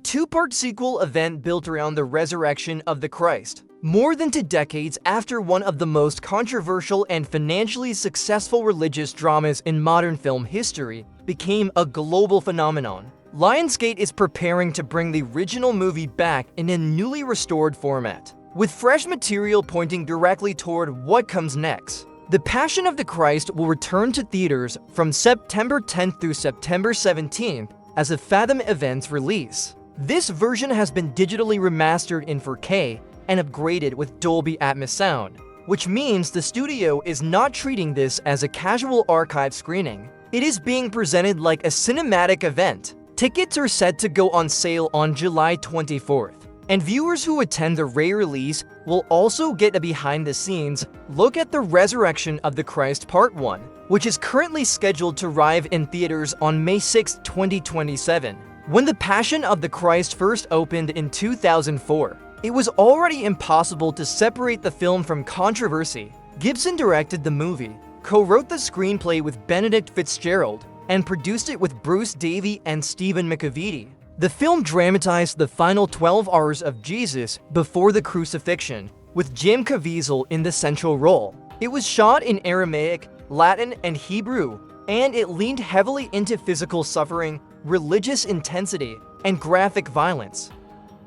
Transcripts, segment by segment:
two-part sequel event built around the resurrection of the Christ. More than 2 decades after one of the most controversial and financially successful religious dramas in modern film history became a global phenomenon, Lionsgate is preparing to bring the original movie back in a newly restored format, with fresh material pointing directly toward what comes next. The Passion of the Christ will return to theaters from September 10th through September 17th as a Fathom Events release. This version has been digitally remastered in 4K and upgraded with Dolby Atmos sound, which means the studio is not treating this as a casual archive screening. It is being presented like a cinematic event. Tickets are set to go on sale on July 24th, and viewers who attend the re-release will also get a behind-the-scenes look at the Resurrection of the Christ Part 1, which is currently scheduled to arrive in theaters on May 6, 2027. When The Passion of the Christ first opened in 2004, it was already impossible to separate the film from controversy. Gibson directed the movie, co-wrote the screenplay with Benedict Fitzgerald, and produced it with Bruce Davey and Stephen McAveety. The film dramatized the final 12 hours of Jesus before the crucifixion, with Jim Caviezel in the central role. It was shot in Aramaic, Latin, and Hebrew, and it leaned heavily into physical suffering, religious intensity, and graphic violence.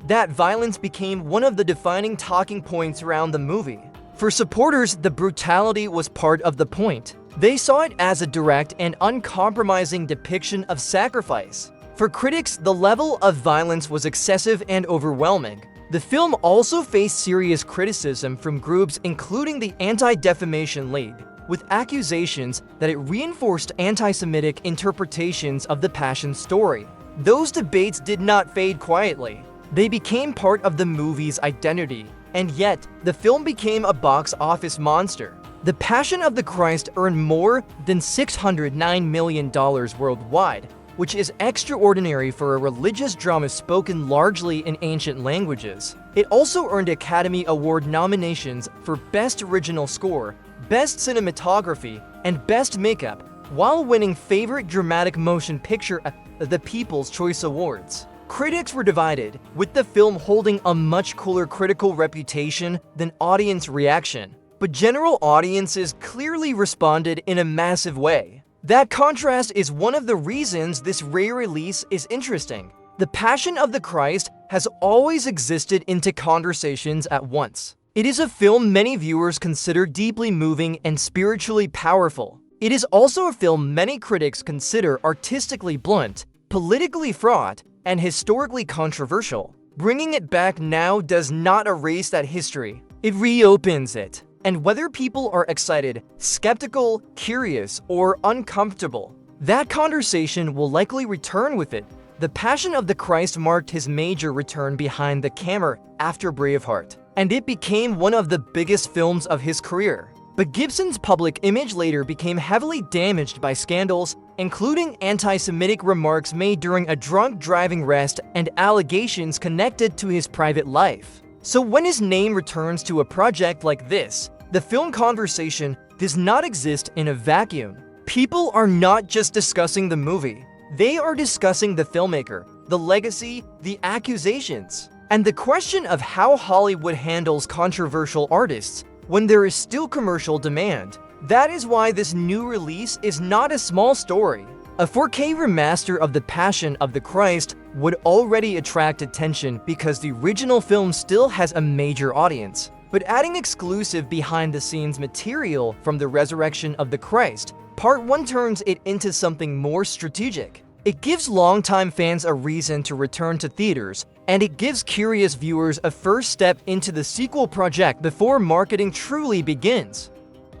That violence became one of the defining talking points around the movie. For supporters, the brutality was part of the point. They saw it as a direct and uncompromising depiction of sacrifice. For critics, the level of violence was excessive and overwhelming. The film also faced serious criticism from groups including the Anti-Defamation League, with accusations that it reinforced anti-Semitic interpretations of the Passion story. Those debates did not fade quietly. They became part of the movie's identity, and yet, the film became a box office monster. The Passion of the Christ earned more than $609 million worldwide, which is extraordinary for a religious drama spoken largely in ancient languages. It also earned Academy Award nominations for Best Original Score, Best Cinematography, and Best Makeup, while winning Favorite Dramatic Motion Picture at the People's Choice Awards. Critics were divided, with the film holding a much cooler critical reputation than audience reaction. But general audiences clearly responded in a massive way. That contrast is one of the reasons this re-release is interesting. The Passion of the Christ has always existed into conversations at once. It is a film many viewers consider deeply moving and spiritually powerful. It is also a film many critics consider artistically blunt, politically fraught, and historically controversial. Bringing it back now does not erase that history. It reopens it. And whether people are excited, skeptical, curious, or uncomfortable, that conversation will likely return with it. The Passion of the Christ marked his major return behind the camera after Braveheart, and it became one of the biggest films of his career. But Gibson's public image later became heavily damaged by scandals, including anti-Semitic remarks made during a drunk driving arrest and allegations connected to his private life. So when his name returns to a project like this, the film conversation does not exist in a vacuum. People are not just discussing the movie. They are discussing the filmmaker, the legacy, the accusations, and the question of how Hollywood handles controversial artists when there is still commercial demand. That is why this new release is not a small story. A 4K remaster of The Passion of the Christ would already attract attention because the original film still has a major audience. But adding exclusive behind-the-scenes material from the Resurrection of the Christ, Part 1 turns it into something more strategic. It gives longtime fans a reason to return to theaters, and it gives curious viewers a first step into the sequel project before marketing truly begins.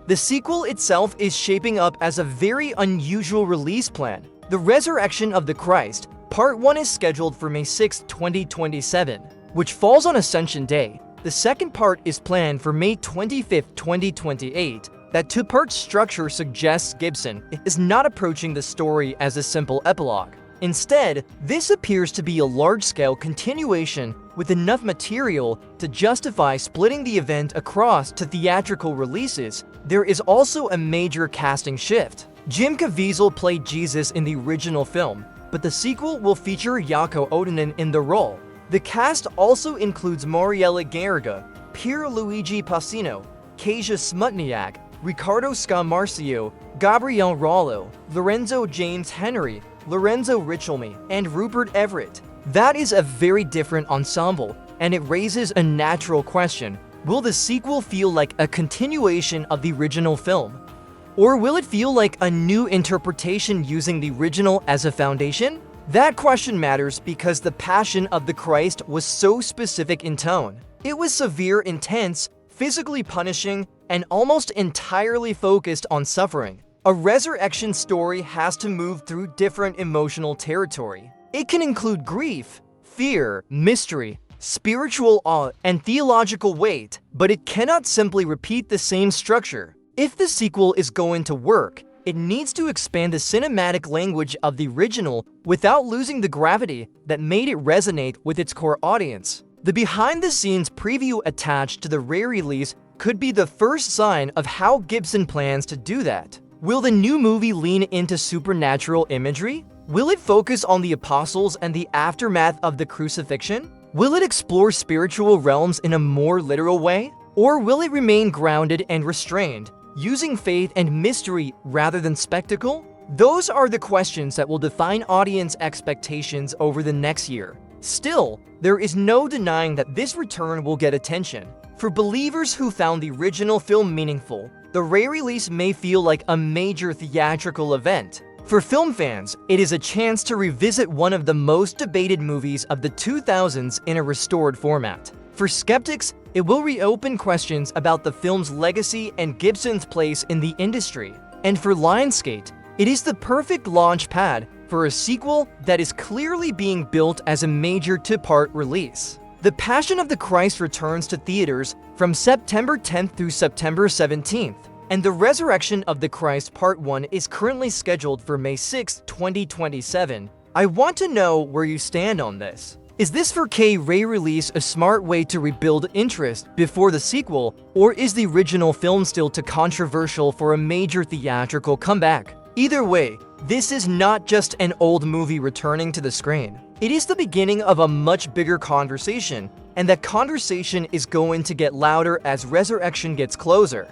The sequel itself is shaping up as a very unusual release plan. The Resurrection of the Christ, Part 1 is scheduled for May 6, 2027, which falls on Ascension Day. The second part is planned for May 25, 2028. That two-part structure suggests Gibson is not approaching the story as a simple epilogue. Instead, this appears to be a large-scale continuation with enough material to justify splitting the event across to theatrical releases. There is also a major casting shift. Jim Caviezel played Jesus in the original film, but the sequel will feature Jaakko Oudinen in the role. The cast also includes Mariella Garriga, Pierluigi Passino, Kasia Smutniak, Ricardo Scamarcio, Gabriel Rollo, Lorenzo James Henry, Lorenzo Richelme, and Rupert Everett. That is a very different ensemble, and it raises a natural question. Will the sequel feel like a continuation of the original film? Or will it feel like a new interpretation using the original as a foundation? That question matters because The Passion of the Christ was so specific in tone. It was severe, intense, physically punishing, and almost entirely focused on suffering. A resurrection story has to move through different emotional territory. It can include grief, fear, mystery, spiritual awe, and theological weight, but it cannot simply repeat the same structure. If the sequel is going to work, it needs to expand the cinematic language of the original without losing the gravity that made it resonate with its core audience. The behind-the-scenes preview attached to the re-release could be the first sign of how Gibson plans to do that. Will the new movie lean into supernatural imagery? Will it focus on the apostles and the aftermath of the crucifixion? Will it explore spiritual realms in a more literal way? Or will it remain grounded and restrained, using faith and mystery rather than spectacle? Those are the questions that will define audience expectations over the next year. Still, there is no denying that this return will get attention. For believers who found the original film meaningful, the re-release may feel like a major theatrical event. For film fans, it is a chance to revisit one of the most debated movies of the 2000s in a restored format. For skeptics, it will reopen questions about the film's legacy and Gibson's place in the industry. And for Lionsgate, it is the perfect launch pad for a sequel that is clearly being built as a major two-part release. The Passion of the Christ returns to theaters from September 10th through September 17th, and The Resurrection of the Christ Part 1 is currently scheduled for May 6, 2027. I want to know where you stand on this. Is this 4K re-release a smart way to rebuild interest before the sequel, or is the original film still too controversial for a major theatrical comeback? Either way, this is not just an old movie returning to the screen. It is the beginning of a much bigger conversation, and that conversation is going to get louder as Resurrection gets closer.